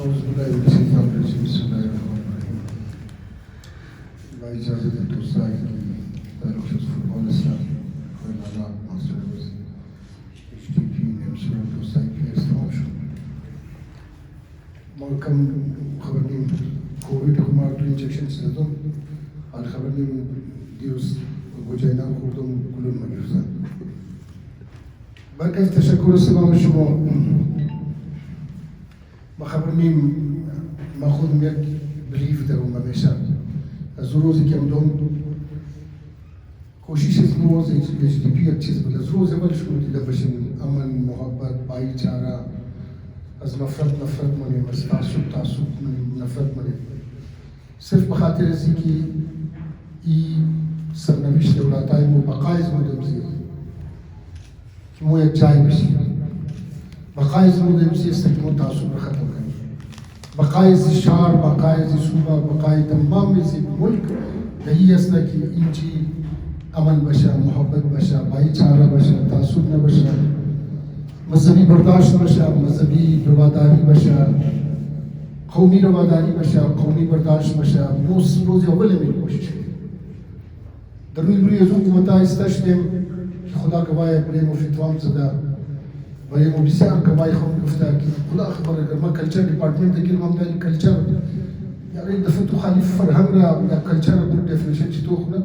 أعوذ بالله من الشيطان الرجيم بسم الله الرحمن الرحيم بإجازة الدوستاي تاريخ فوتبول إسلام وإلى مصر HTP نمسور الدوستاي في استماشون مالكم خبرني كوفيد كمار إنجكشن سيدهم على خبرني ديوس وجينا خوردم كلهم مجلسان بقى تشكر السلام شمو ما خبرني ماخذ ميك بليف ده وما بيشان الزروزي كم دوم कोशिश इसमें वो HDP अच्छी से बोला ज़रूर ज़बर शुरू थी दबशिन अमन मोहब्बत भाईचारा अज़ नफ़रत मने बस तासुब मने नफ़रत मने सिर्फ बखातिर ऐसी कि ई सरनविश दौलता है वो बकाइज़ मुद्दम से कि वो एक चाय बशी बकाइज़ मुद्दम से इस तक वो तासुब ख़त्म करें बकाइज़ शार बकाइज़ सूबा बकाइज़ तमाम इसी मुल्क यही असला कि इंची अमन बशा मोहब्बत बशा भाईचारा बशा तासुब न बशा मजहबी बर्दाश्त बशा मजहबी रवादारी बशा कौमी रवादारी बशा कौमी बर्दाश्त बशा मोस रोज़ अव्वल में कोशिश की दरुई बुरी यज़ू कुवता इस्ताशनेम कि खुदा गवाह बड़े मुफ़ितवाम ज़दा बड़े मुबिसार गवाह खुद गुफ्ता कि खुदा खबर अगर मैं कल्चर डिपार्टमेंट देखिए हम दानी कल्चर यार एक दफ़ा तो खाली फरहंग रहा या कल्चर अगर डेफिनेशन चितो खुना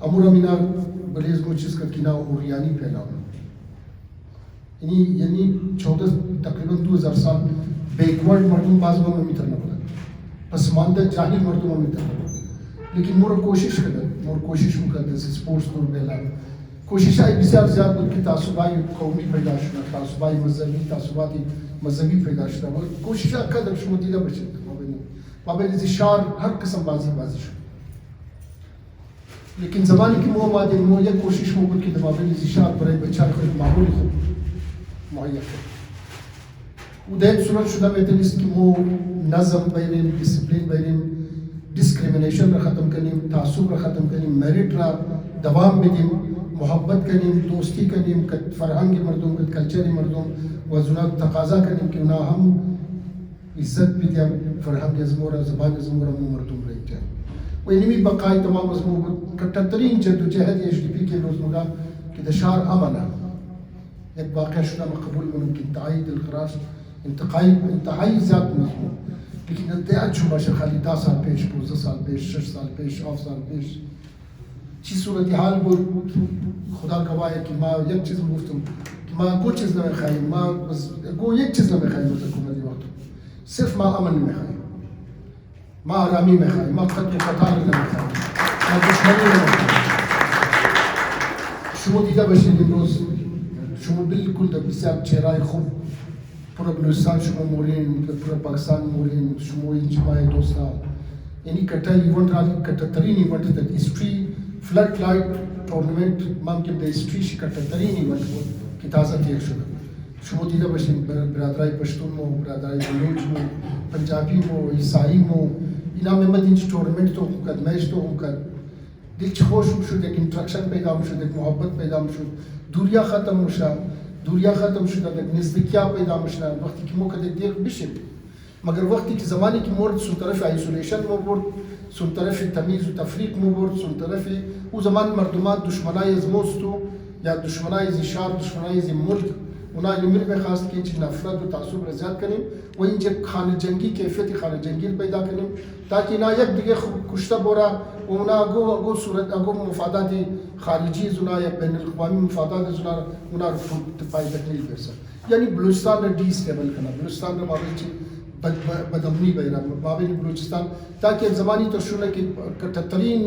अमूरा मीना बलेज़ मुझे का किना और यानी फैलाना यानी 14 तकरीबन 2000 साल बैकवर्ड मर्दों बाज़ में मित्रना पड़ा पसमानदा जाहिल मर्दों में मित्रना लेकिन मोर कोशिश मुकद्दर से स्पोर्ट्स तो बेला कोशिश आई बिसार ज़्यादा उनकी तासुबाई कौमी पैदाशना तासुबाई मजहबी मजहबी पैदाशना कोशिश का दर्शमती दा बचे माबेन ज़िशार हर किस्म बाजी लेकिन ज़माने की मोहम्मद मो यह कोशिश मोहब्बत की दबाव ज़िशार बड़े बच्चा खुद माहौल को मुहैया कर उदय सूरत शुदा में तनिस की मो नज़म बैरिम डिसिप्लिन बैरिम डिस्क्रिमिनेशन रा ख़त्म करनी तासुब रा ख़त्म करनी मेरिट रा दवाम बिदिम मोहब्बत करनी दोस्ती करनी कद फरहंग मर्दों कद कल्चर मर्दों वजुना तकाजा करनी कि ना हम इज्जत भी दिया फरहंग ज़मोरा ज़बान ज़मोरा मो मर्दों रहते हैं वो इन्हीं बकाई तमाम मज़मून कट्टरीन जद्दोजहद HDP के रोज़मर्रा कि दशार अमना एक वाक़या शुदा मकबूल मन की इंतहाई दिलखराश इंतहाई ज़्यादा मज़मून लेकिन इंतहाई शुबा से खाली 10 साल पेश 15 साल पेश 6 साल पेश 8 साल पेश चीज़ सूरत हाल वो खुदा गवाह है कि माँ एक चीज़ गुफ्तुम कि माँ को चीज़ न खाई माँ को एक चीज़ न खाई मुझे वक्त सिर्फ माँ अमन में खाई माँ आरामी में खाई माँ खत्म कतार में खाई माँ दुश्मनी में खाई शुरू दिया बशी निम्रोज़ शुरू बिल्कुल दबिसाब चेहरा खूब पूरा बलूचिस्तान शुरू मोरिन पूरा पाकिस्तान मोरिन शुरू इंजमाए दोस्ता यानी कट्टा इवेंट रात कट्टा तरीन इवेंट तक हिस्ट्री फ्लड लाइट टूर्नामेंट माम के हिस्ट्री से कट्टा तरीन इवेंट को कि ताज़ा थी शुरू शुरू दिया बशी बरादराई पश्तून मो बरादराई बलूच मो पंजाबी मो ईसाई मो इना में मत इंच टूर्नामेंट तो कद मैच तो कर दिल खुश शुद एक इंट्रैक्शन पैदा शुद एक मोहब्बत पैदा शुद दूरिया ख़त्म शुदा एक नज़दीकिया पैदा शुदा वक्त की मौका दे देख बिशल मगर वक्त की ज़माने की मोर्द सुन तरफ आइसोलेशन में बोर्ड सुन तरफ तमीज़ व तफरीक में बोर्ड सुन तरफ वो ज़मान मर्दुमात दुश्मनाई ज़मोस्तु या दुश्मनाई ज़िशार दुश्मनाई ज़ मुल्क उना निमिर में ख़ास की चीज़ नफ़रत व तासुब रज़ात करें वहीं जब खान जंगी कैफियत खान जंगी पैदा करें ताकि ना एक दिगे कुश्ता बोरा उना अगो सूरत अगो मुफादात खारिजी जुना या बैन अल-अक़वामी मुफादात जुना उना पाई तकलील बेसा यानी बलूचिस्तान ने डिस्टेबल करना बलूचिस्तान ने माबेची बदमनी बैरा माबेनी बलूचिस्तान ताकि ज़मानी तो शुरू की कट्टरीन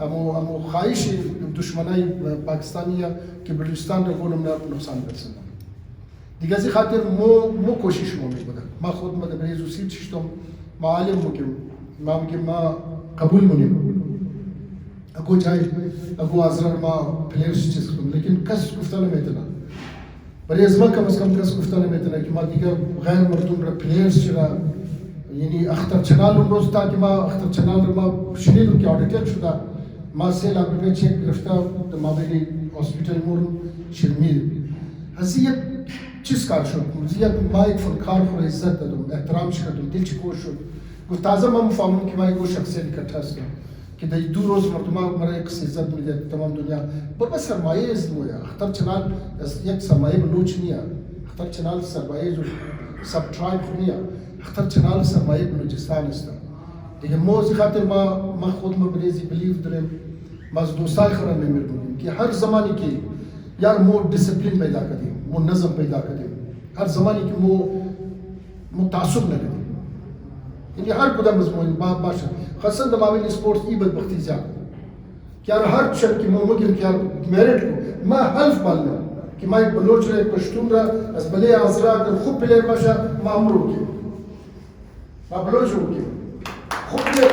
अमो ख्वाहिश दुश्मनाई पाकिस्तानिया कि बलूचिस्तान ने वो नमना नुकसान कर सकता दिगा से खातिर मो कोशिश मो में बदल माँ खुद मदद रेज़ उसी चिश्तों मालूम मुकिम माम के माँ कबूल मुनिम अगो जाए अगो आज़रा माँ प्लेयर्स चीज़ लेकिन कस गुफ्तान में इतना बड़े अज़मा कम से कम कस गुफ्तान में इतना कि माँ दिगा गैर मर्दूम रा प्लेयर्स चला यानी अख्तर चनाल रोज़ था कि माँ अख्तर चनाल माँ शरीर के ऑडिटर शुदा माँ से लाभ रुपये चेक गिरफ्तार तो माँ मेरी हॉस्पिटल मोर शर्मील हसीयत چیز کار شد زیاد ما یک فنکار خو عزت دادم احترامش کردم دلش خوش شد گفت تازه من فهمیدم که ما یک شخصیت اکٹھا هستم که در 2 روز مردم مرا یک عزت میده تمام دنیا بابا سرمایه است مویا اختر چنال یک سرمایه بلوچ نیا اختر چنال سرمایه جو سب ترایب نیا اختر چنال سرمایه بلوچستان است دیگه موز خاطر ما خود ما بریزی بلیف دارم ما از دوستای خرم میمیرم که هر زمانی که یار مو ڈسپلن پیدا کردیم مو نظم پیدا کردیم هر زمانی که مو تعصب نکردیم یعنی هر کدام مضمون باشه خاصا در مابین سپورت ای بدبختی زیاد که هر چند که مو مگیم که میریت کو ما حلف بالنا که ما یک بلوچ را یک پشتون را از بله آزرا اگر خوب پلیر باشه ما امرو کی ما بلوچ رو کی خوب پلیر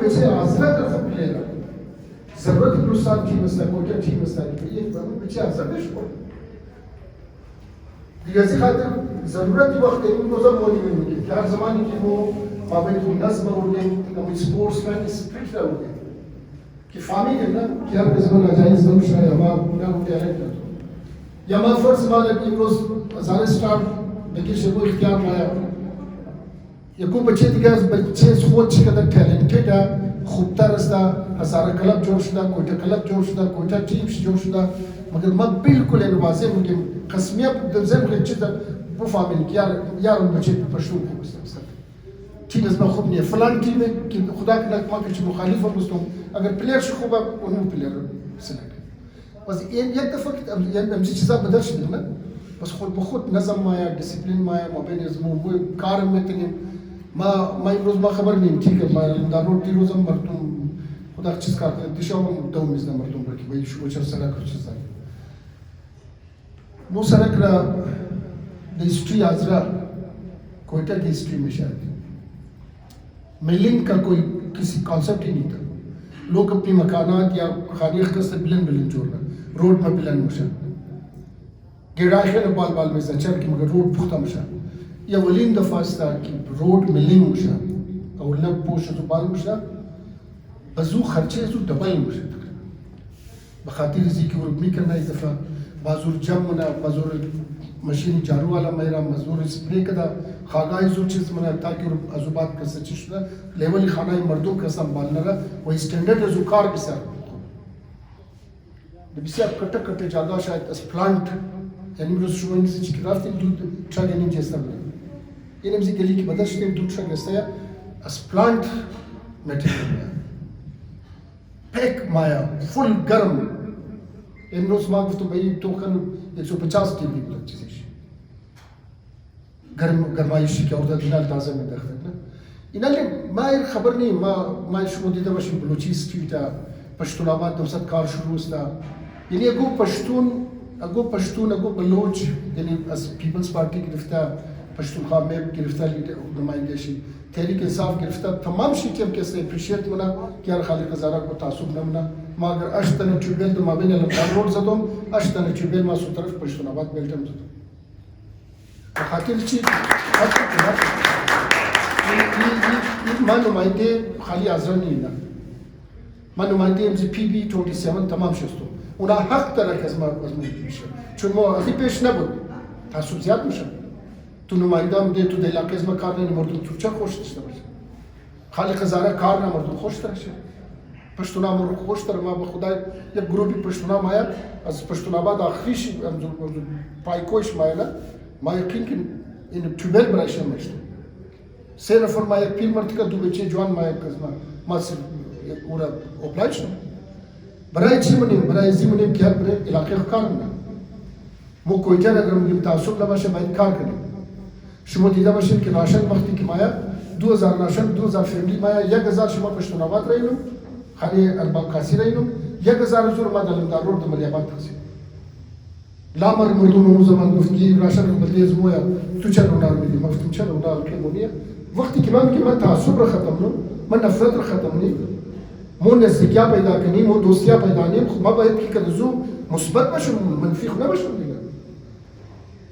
بچه آزرا اگر خوب پلیر ضرورت بلوچستان تیم است کوچه تیم است که یک بچه آزرا بشو دیگه از خاطر ضرورت وقت این روزا موجود میگه که هر زمانی که ما مابین نظم بودیم نمی سپورتس من اسپریت بودیم که فهمیدیم نه که هر کسی من ناجایز نمیشه یا ما نمیشه یا ما فرض مال این روز از آن استارت بکیش رو اختیار مایا یا کو بچه دیگه از بچه خود چقدر تالنتد خوبتر است هزار کلب جور شده کوچه کلب جور شده کوچه تیمش جور شده مگر ما بالکل این واضح میگیم قسمیه دمزم که چه بفهمین که یارم بچه پشتون خوب است تیم از ما خوب نیه فلان تیمه که خدا کنه پاکی چه مخالف بستم اگر پلیرش خوبه اونو پلیر سلک بس این یک دفعه امسی چیزا بدل شده نه بس خود به خود نظم مایا دیسپلین مایا ما بین از مو کار میتونیم ما این روز ما خبر نیم تیکه ما در روز دیروزم مردم خدا چیز کار کرد دیشب دوم میزنم مردم را که باید شو چرا سرک رو چیز داریم مو سرک را हिस्ट्री आजरा कोयटा की हिस्ट्री में शायद मिलिंग का कोई किसी कॉन्सेप्ट ही नहीं था लोग अपनी मकानात या खानियत का से बिलन जोड़ना रोड में बिलन मुशा गिराखे ने बाल में सचर की मगर रोड पुख्ता मुशा या वलीन दफास था कि रोड मिलिंग मुशा और लब पोश तो बाल मुशा बजू खर्चे तो डबल मुशा बखातिर जी की उर्मी करना इस दफा बाजूर जमना बाजूर मशीन चारू वाला मेरा मजदूर स्प्रे कदा खागाई जो चीज़ मना ताकि अजुबात का सच्ची शुदा लेवली खाना मर्दों का संभालना रहा वही स्टैंडर्ड अजुकार भी सर बिस्यार कट्टे कट्टे जागा शायद अस प्लांट यानी रोज शुरू से चिकराफ्ट दूध ट्रक यानी जैसा बने ये नमसी गली की बदल शुरू दूध ट्रक ऐसा या अस प्लांट मटेरियल पैक माया फुल गर्म इन रोज मांग तो भाई तो कन 150 डिग्री लग चीज़ गर्माइश की और दिनाल ताज़ा में दखल ना इनाले ما خبرني ما شو مديده باش بلوچي ستريتا پشتوناباد دوسات کار شروع است یعنی اگو پشتون اگو بلوچ یعنی از پیپلز پارتی گرفته پشتونخوا میب گرفته نمایندگی تحریک انصاف گرفته تمام شیء که سے اپریشیٹ منا که هر خالق هزاره کو تعصب نمونه ما اگر اشتن چوبل دو ما بین لمدار روड زدم اشتن چوبل ما سو طرف پشتوناباد بیلتم زدم خاطر چی ما نماینده خالی آزرا نیست ما نماینده امروز PB 27 تمام شستم اونا حق داره که از ما میشه چون ما ازی پیش نبود تعصب زیاد میشه تو نماینده هم ده تو دلاکه از ما کار نه مردم تو چه خوش داشته باشه خالق هزاره کار نه مردم خوش داشته پشتونا مرد خوش داره ما به خدا یک گروهی پشتونا مایا از پشتوناباد آخریش پایکوش مایا نه ما یقین که این چوبل برایش نمیشته سه نفر ما یک پیر مرد که دو بچه جوان ما یک ما سر اورا اپلایش نم برای چی منیم برای زی منیم که برای علاقه کار نه مو کویتا اگر میگیم تعصب نباشه باید کار کنیم شما دیده باشید که راشن وقتی که مایا 2000 راشن 2000 فیملی مایا 1000 شما پشتوناباد راییم خالی الباب کاسی راییم 1000 زور ما دلمدار روड دملیاباد تقسیم لامر مردم اون زمان گفت که راشن رو بدلیز مویا تو چرا اونار میدی ما گفتیم چرا اونار که مونیه وقتی که من تعصب را ختم نم من نفرت را ختم نیم مو نزدیکیا پیدا کنیم مو دوستیا پیدا نیم ما باید که کدزو مثبت باشم منفی خو نباشم دیگه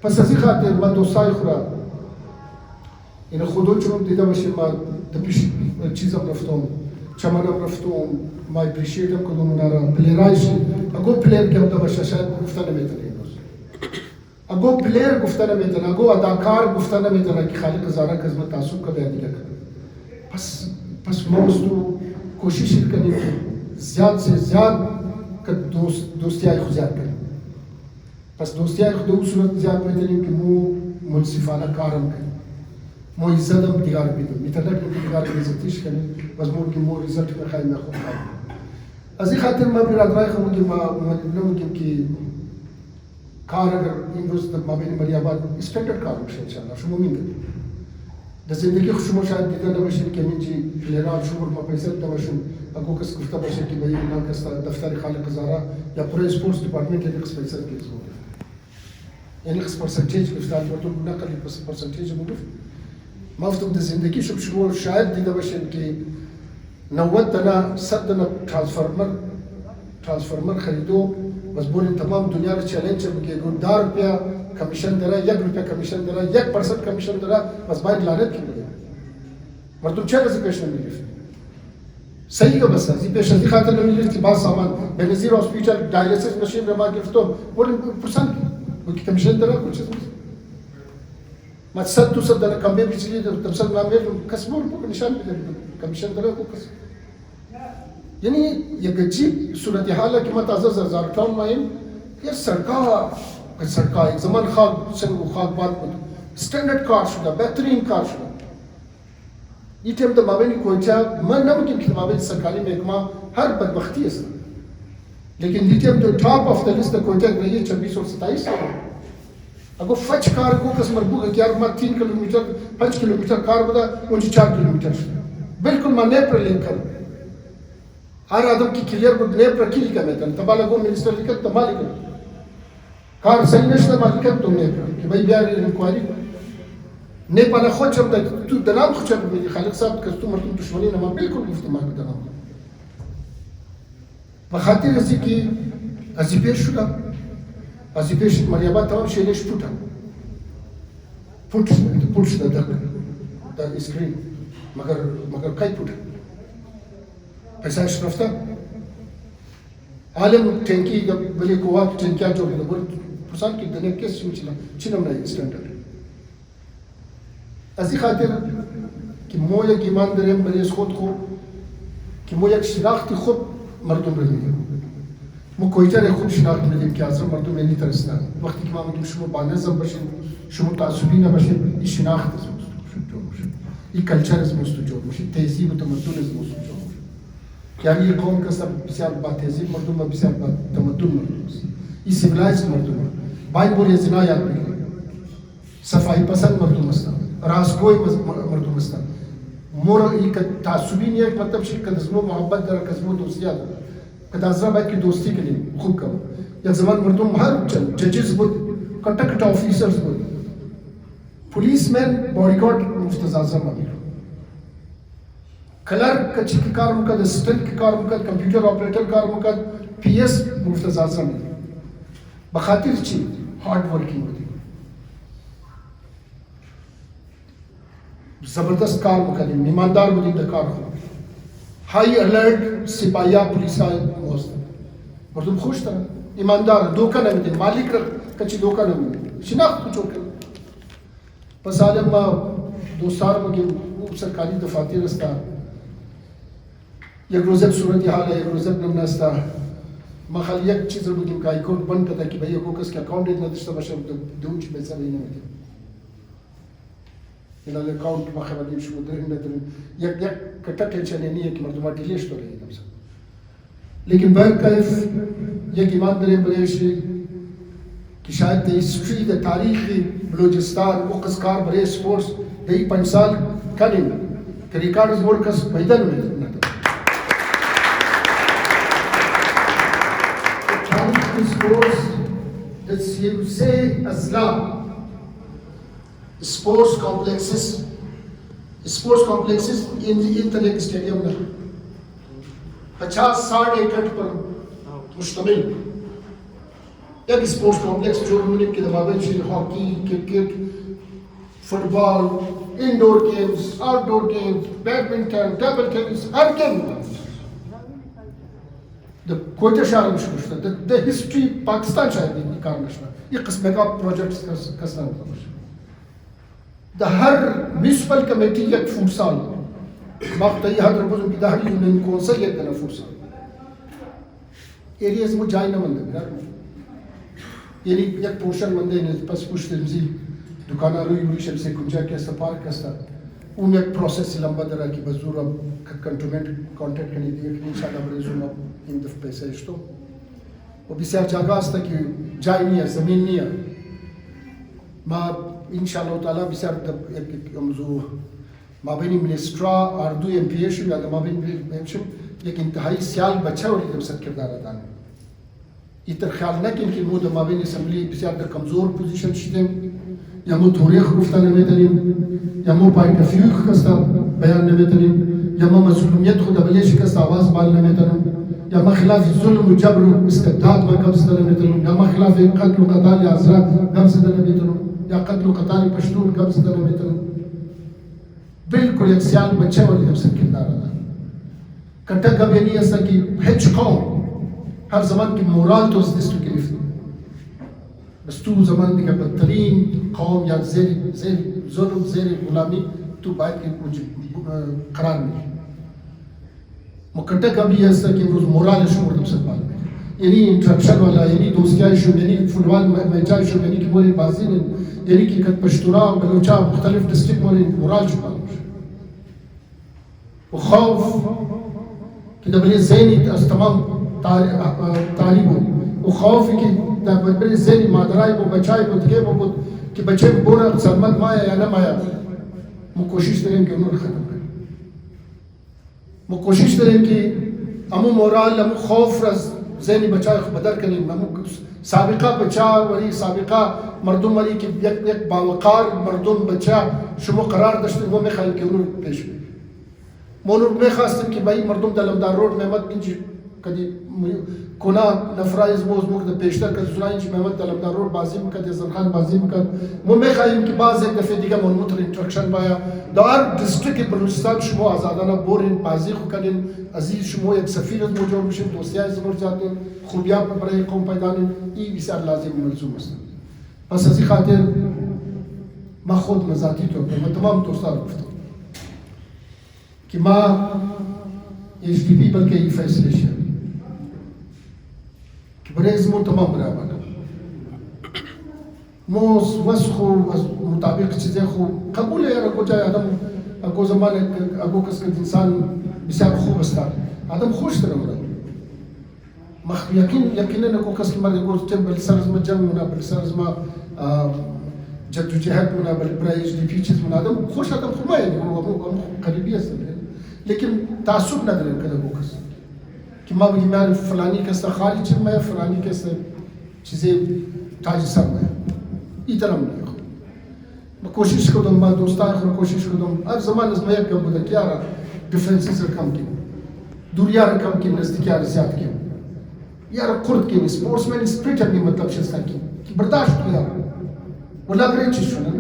پس از این خاطر ما دوستای خورا این خودو چون دیده باشیم ما دپیش چیزم رفتم چمنم رفتم ما اپریشیتم کدوم اونا را پلیرایش اگو پلیر که هم باشه شاید گفتن نمیتونه اگو پلیر گفتن نمیتونه اگو اداکار گفتن نمیتونه که خالق زارا قسمت تعصب کا بیان دیگه پس ما تو کوشش کنیم که زیاد سے زیاد که دوستیای خود زیاد کنیم پس دوستیای خود دو صورت زیاد میتونیم که مو منصفانه کارم کنیم مو عزتم دیگر بیدم میتونه که دیگر عزتیش کنیم بس مو که مو عزت بخوایم نخود خواهیم از این خاطر ما برادرای خود ما نمیگیم که کار اگر این روز در مابین مریاباد استاندارد کار باشه انشاءالله شما میگید در زندگی شما شاید دیده نباشید که منجی پلیران شما ما پیسه نباشون اگه کس گفته باشه که باید اینا کس دفتر خالق زارا یا پرو اسپورتس دیپارتمنت یعنی کس پیسه گیرز بود یعنی کس پرسنتیج گفته البته نقلی پرسنتیج بود ما افتم در زندگی شما شاید دیده باشید که 90 دنا 100 دنا ट्रांसफार्मर खरीदो बस बोले तमाम दुनिया में चैलेंज है कि 10 रुपया कमीशन दे रहा है 1 रुपया कमीशन दे रहा है 1% कमीशन दे रहा है बस बाहर लानत की मिले मर्दुम छह से पेश नहीं मिले सही का बस जी पेश नहीं खातर नहीं मिले बात सामान Benazir hospital dialysis machine Rama gift तो बोले परसेंट वो की कमीशन दे रहा कुछ ما تصدق تصدق انا كم بيجي لي تمثال ما بين كسبون نشان कमीशन दे रहा को یعنی یک عجیب صورتحال که ما تازه زرزارتان ماییم یه سرکار زمان خاک سنگ و خاک باد بود استاندارد کار شده بهترین کار شده این تیم در مابین کویتا من نمیگم که مابین سرکاری محکمه هر بدبختی است لیکن این تیم در ٹاپ آف در لیست کویتا رہی 26 اور 27 اگر فچ کار کو کس مربوط ہے کہ یار ما 3 کلومیٹر 5 کلومیٹر کار بدا اونجی 4 کلومیٹر بالکل ما نیپر لینک کر هر آدم کی کلیر بود نیپر کی لکھا میں تن تبالا گو منسٹر لکھا تمالی کر کار صحیح نشتا ما لکھا تو نیپر کہ بھائی بیاری انکواری نیپالا خود چم دا تو دنام خود چم میری خالق صاحب کس تو مردم دشمنی نما بالکل گفت ما که دنام بخاطر ازی که ازی پیش شدم ازی پیش مریابات تمام شیلش پوٹا پوٹ شده در اسکرین مگر کئی پوٹا پیساش رفته عالم ٹینکی بلی کوه ٹینکیا جوړه ده بل پرسان کې د نه کیس چینم نه استاندارد از این خاطر که ما یک ایمان داریم برای خود که ما یک شناخت خوب مردم رو میدیم ما کویتر خوب شناخت میدیم که اصلا مردم اینی ترستن وقتی که ما میگیم شما با نظم باشین شما تعصبی نباشین این شناخت از مستو جور میشه این کلچر از مستو جور میشه تهذیب و تمدن از مستو جور یعنی یہ قوم کا سب بسیار با تہذیب مردم ہے بسیار با تمدن مردم ہے یہ سیویلائزڈ مردم ہے بائبل یہ زنا یاد رکھیں صفائی پسند مردم ہے راستگوئی مردم ہے مور یہ تعصبی نہیں ہے مطلب شک کدزمو محبت در کدزمو دوستی آدھا کدازرہ باید کی دوستی کے لیے خوب کرو یک زمان مردم ہر ججز بود کنٹکٹ آفیسرز بود پولیس مین باڈی گارڈ مفتز اعظم امیر کلرک کا چکی کار مکد اسسٹنٹ کی کار مکد کمپیوٹر آپریٹر کار مکد پی ایس مفتز اعظم بخاطر چی ہارڈ ورکنگ ہوتی زبردست کار مکدیم ایماندار بودیم در کار خود ہائی الرٹ سپاہیا پولیسا موست مردم خوش تھا ایماندار دھوکہ نہ ملے مالک کچی دھوکہ نہ ملے شناخت کچھ ہوکر بس عالم ما دوستار مگیم او سرکاری دفاتر استا یک روزت صورتی حال ہے یک روزت نمنا استا ما خالی یک چیز رو بگیم که اکاونت بند کده که بایی اکو کس که اکاونت نداشته باشه دون چی بیسه بایی نمیدیم این اکاونت ما خیلی شما درین نداریم یک کتا ٹینشن نہیں ہے کہ مردمہ ڈیلیش تو رہی ہے لیکن برکیف یک ایمان داریم بریشی کہ شاید دی ہسٹری دی تاریخی بلوچستان وقت کار برای سپورٹس دی 5 سال کنیم کہ ریکارڈز بورڈ کس بیدن میں sports that you say Islam sports complexes in the internet stadium में 50-60 एकड़ पर मुश्तमिल एक स्पोर्ट्स कॉम्प्लेक्स जो मुनीम के दबाव में hockey cricket football indoor games, outdoor games, badminton, table tennis, هر game د کوټه شهر مشهور شته د هیستوري پاکستان شاید این کار نشته این قسم کا پروجیکټس کسان د هر میونسپل کمیټي یک فوټسال وقتی هر روز کی د هر یونین کونسل یک دنا فوټسال एरियाज में जाए ना मंदिर यार यानी एक पोर्शन मंदिर ने बस कुछ तंजील दुकानदारों यूनिशन से कुछ जाके सफार करता उन एक प्रोसेस लंबा दरा की बजूर अब कंट्रोमेंट कांटेक्ट करनी थी कि इंशाल्लाह बड़े जुम्मा इन दफ पैसे इस्तो वो भी सिर्फ जगह आस्ता कि जाए नहीं है ज़मीन नहीं है माँ इंशाल्लाह ताला भी सिर्फ एक मज़ू माँ बनी मिनिस्ट्रा आर्दू एमपीएशन या माँ बनी एमपीएशन एक इंतहाई सियाल बच्चा और एकदम सद किरदार अदा है इतर ख्याल न कि इनकी मुद माबिन असम्बली बिस्यार द कमज़ोर पोजीशन शिदें या मो थोड़े खुफ्ता नवे तरीन या मो पॉइंट ऑफ व्यू कस्ता बयान नवे तरीन या मो मज़लूमियत खुद अबले शिकस्त आवाज़ बाल नवे तरीन या मो खिलाफ जुल्म जबर इस्तिबदाद में कब से नवे तरीन या मो खिलाफ कत्ल क़ताल आज़रा कब से नवे तरीन या कत्ल क़ताल पश्तून कब से नवे तरीन बिल्कुल एक सियाल बच्चा और एकदम सद किरदार अदा कट्टा कभी नहीं ऐसा कि हिच कौम हर ज़मान की मोराल तो इस डिस्ट्रिक्ट के लिए बस तू ज़मान की बदतरीन कौम या ज़ेर ज़ुल्म ज़ेर गुलामी तू बात के कुछ करार नहीं मुकट्टा कभी ऐसा कि रोज़ मोराल शुरू तब सब बात यानी इंट्रक्शन वाला यानी दोस्तियाँ शुरू यानी फुटबॉल मैचा शुरू यानी कि बोले बाजी ने यानी कि कट पश्तूरा बलोचा मुख्तलिफ डिस्ट्रिक्ट में मोराल शुरू वो खौफ कि दबले ज़हनी अस तमाम तालिबों वो खौफ कि दबले ज़हनी मादराई वो बचाए वो दिखे वो कि बच्चे बोरा सलमत माया या न माया वो कोशिश करें कि उन्होंने ख़त्म करें वो कोशिश करें कि अमु मोराल अमु खौफ रस ज़हनी बचाए बदर करें अमु साबिका बचा वरी साबिका मर्दुम वरी कि एक बावकार मर्दुम बचा शुमो करार दश्त वो में ख्याल कि उन्होंने पेश हुई मोनूर में खास कि भाई मर्दुम दलमदार रोड मेहमद इंच कदी कोना नफराइज मोज मुक द पेशतर का सुना इंच मेहमद दलमदार रोड बाजिम का जसरखान बाजिम का वो में खाइम की बाज एक दफे दिगा मोनमुत इंस्ट्रक्शन पाया दार डिस्ट्रिक्ट के बलूचिस्तान शुमो आज़ादाना बोरिन बाजी खुकलिन अजीज शुमो एक सफीर मौजूद मुशिम दोस्तियाँ ज़बर जाते खूबियाँ पर बड़े कौम पैदान ई विसार लाजिम मलजूम मसला बस असी खातिर मैं खुद मजाती तौर पर मैं तमाम दोस्तान गुफ्ता कि माँ HDP बल्कि ये फैसले शे कि बड़े इज़मो तमाम बराबर मोस वस्खो मुताबिक चीज़ें खो कबूल है यार को जाए आदम अगो ज़माने अगो किसके इंसान बिसार खूब अस्ता आदम खुश तरह मर मख यकीन को किसके मर को जब बलसरज़ में जंग मुना बलसरज़ में जद्दोजहद मुना बल HDP चीज़ मुना आदम खुश आदम खुमाए वो करीबी है लेकिन तासुब न करें कदम वो कस कि माँ भी मैं फलानी के साथ खाली चिप में फलानी के साथ चीज़ें ताज़ी सब में इतना नहीं मैं कोशिश करूँ मैं दोस्तान को कोशिश करूँ हर ज़माने में एक कम बुदा क्या रहा डिफरेंसेस रकम की दूरिया रकम की नज़दीकियाँ ज़्यादा की यार खुद की स्पोर्ट्समैन स्पिरिट अपनी मतलब शिस्ता की बर्दाश्त किया वो लग रही चीज़ सुना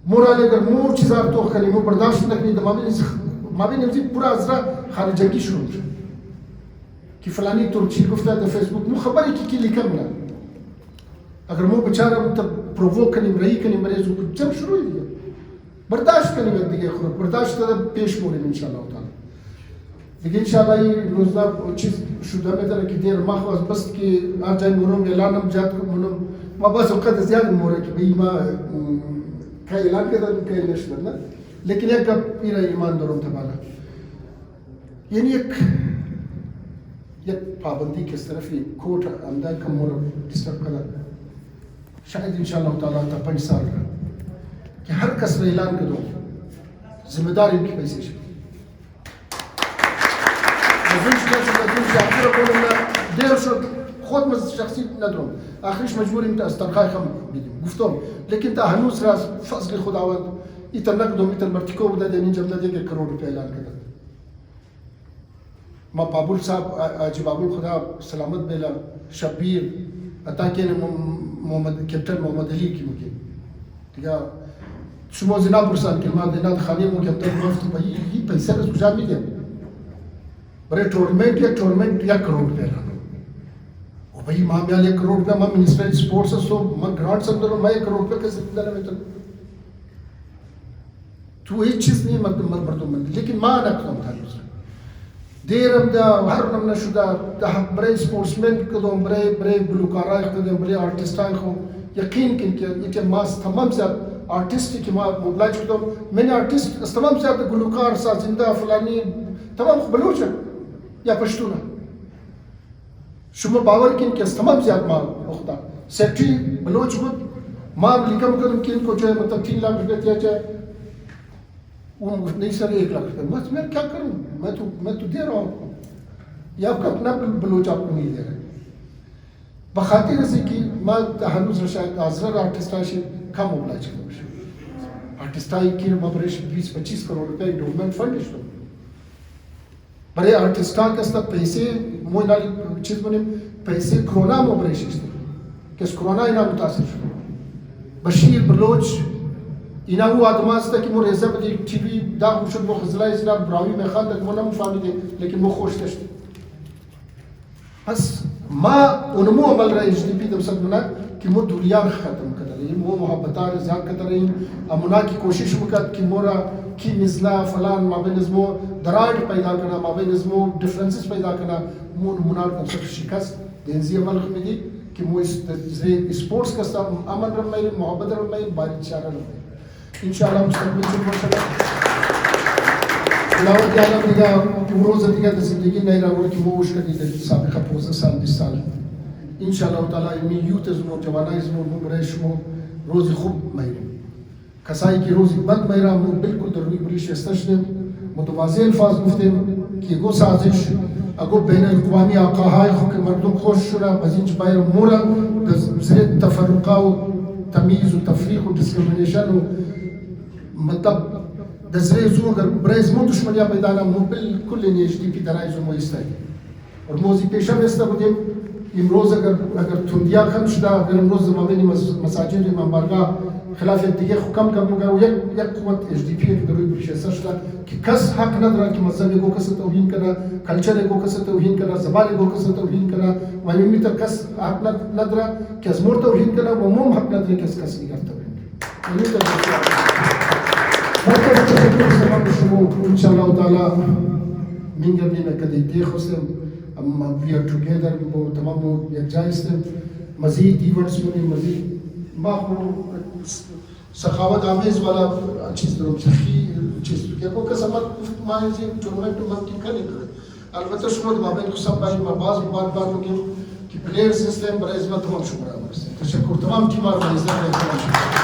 मोराल अगर मोर चीज़ आप तो करें वो बर्दाश्त नहीं दमामी माबी ने पूरा अज़रा खारिजगी शुरू कि फलानी तुर्की गुफ्ता द फेसबुक मु खबर की लिखम ना अगर मु बेचारा तब प्रोवोक कनी रही कनी मरे जो जब शुरू ही दिया बर्दाश्त कनी वक्त दिया खुद बर्दाश्त तब पेश मोरे इंशाल्लाह ताला लेकिन इंशाल्लाह ये रोज़ा चीज़ शुदा में तरह की देर माखवास बस कि आ जाए मुरम ऐलानम जात को मुरम माँ बस वक़्त ज़्यादा मोरे कि भाई माँ का ऐलान के तरह का नशर ना लेकिन एक पीरा ईमानदारों तबाला यानी एक पाबंदी किस तरफ ही कोट अंदर का मोर डिस्टर्ब करा शायद इंशाल्लाह ताला तब 5 साल का कि हर कसर ऐलान कर दो जिम्मेदार इनकी पैसे से देर शो خود مز شخصي ندرم آخرش مجبور انت استرخاء خم بدیم گفتم لیکن تا هنوز راز فضل خداوند ایتر نقدم ایتر مرتکو بوده دنین جمله دیگه کروڑ روپے اعلان کرد ما بابول صاحب آجی بابول خدا سلامت بیلا شبیر عطا کے محمد کیپٹن محمد علی کی مجھے دیگه شما از اینا پرسان که ما دینا خالی مو که تر گفت بایی این پیسه از کجا میگه برای تورنمنت 1 کروڑ روپये او بایی ما میال 1 کروڑ روپये ما منسٹر اسپورٹس سو ما گرانٹ سم دارم ما 1 کروڑ روپये کیسے دینا میتون تو هیچ چیز نیست مردم من لیکن ما نکردم هنوز دیرم دا هر نمونه شده دا برای سپورتسمن کدوم برای گلوکارای کدوم برای آرتیستای خو یقین کن که ما تمام زیاد آرتیستی که ما مبلغ کدوم من آرتیست تمام زیاد گلوکار سازنده فلانی تمام بلوچه یا پشتونه شما باور کن که تمام زیاد ما بخدا سیکٹری بلوچ بود ما لیکم کردم که इनको जो है मतलब 3 लाख रुपए दिया जाए वो नहीं सर 1 लाख रुपए मैं क्या करूं मैं तो दे रहा हूँ ये आपका अपना बलोच आपको नहीं दे रहा बखातिर से कि मैं हनुज रशाद आजर आर्टिस्ट आशी कम oblige करूं आर्टिस्ट आई की मबरेश 20-25 करोड़ रुपए इंडोमेंट फंड इशो बड़े आर्टिस्ट का सब पैसे मोनाली चीज बने पैसे कोरोना मबरेश कि कोरोना इना मुतासिर बशीर बलोच اینا او آدم است که مو رزه بدی تیوی داغ شد مو خزلای زنا براوی میخواد که مو نمیفهمیده لیکن مو خوش داشت پس ما اونمو عمل را اجدی پی دم سدمنا که مو دنیا ختم کردیم مو محبتار زیاد کردیم امونا کی کوشش میکرد که مورا کی مثلا فلان ما بین ازمو درایت پیدا کنه ما بین ازمو دیفرنسز پیدا کنه مو نمونه کنسپت شکست دنزی عمل خمیدی که مو اسپورتس کا امن رمای محبت رمای باری چاره رمای इंशाल्लाह मुस्तकबिल से माशाल्लाह लाओ जाना दिगा कि रोज़ दिगा तो ज़िंदगी नहीं रहा कि वो उसका दिगा साबिक़ा पोज़ा साल 20 साल इंशाल्लाह ताला इन्हीं यूथ ज़मो जवाना ज़मो मुबरेश मो रोज़ खूब मायरे कसाई की रोज़ बंद मायरा मो बिल्कुल दरुई बरीश استشدم متواضع الفاظ گفتم कि गो साजिश अगो بین الاقوامی आकाहाय خو के मर्दों خوش شورا بزینج بایر مورا زیر تفرقه و تمیز و تفریق و डिस्क्रिमिनेशन मतलब दसरे जो अगर ब्रेज मो दुश्मनिया पैदा ना मो बिल्कुल एचडी पी दराई जो मो इस्ता और मोजी पेशा व्यस्ता बुदे इमरोज अगर थुंदिया खम शुदा अगर इमरोज माबेनी मसाजिद इमाम बारगाह खिलाफ दिगे हुकम करूंगा वो एक कुवत एचडी पी की दरुई बिशेसा शुदा कि कस हक नदरा कि मजहब को कस तौहीन करा कल्चर को कस तौहीन करा ज़बान को कस तौहीन करा वही तो कस हक नदरा कि अजमोर तौहीन करा वो मुम हक नदरा कि कस नहीं करता वही तो مرکز تشکر سبب شما انشاءالله تعالی میگردیم که دیگه خواستم اما we are together با تمام یک جای هستیم مزید ایونتس کنیم مزید ما سخاوت آمیز والا چیز دارم سخی چیز که کو کسمت مایزی تورنمنت ممکن کنیم البته شما ما بین خصم باید ما بار میگیم که پلیئر سیستم برای ازمت تمام شما را تشکر تمام تیمار برای ازمت